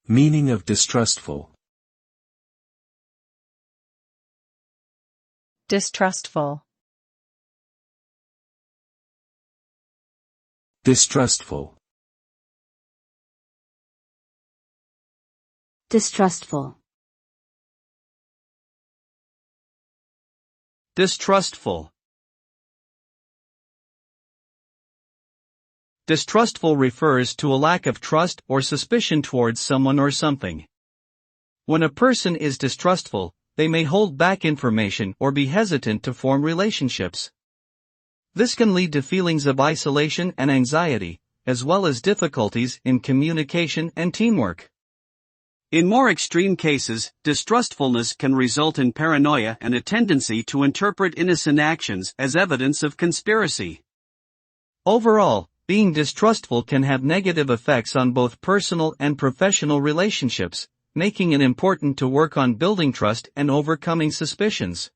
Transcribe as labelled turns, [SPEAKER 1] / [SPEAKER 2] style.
[SPEAKER 1] Meaning of distrustful.
[SPEAKER 2] Distrustful.
[SPEAKER 1] Distrustful.
[SPEAKER 3] Distrustful.
[SPEAKER 4] Distrustful. Distrustful refers to a lack of trust or suspicion towards someone or something. When a person is distrustful, they may hold back information or be hesitant to form relationships. This can lead to feelings of isolation and anxiety, as well as difficulties in communication and teamwork. In more extreme cases, distrustfulness can result in paranoia and a tendency to interpret innocent actions as evidence of conspiracy. Overall, being distrustful can have negative effects on both personal and professional relationships, making it important to work on building trust and overcoming suspicions.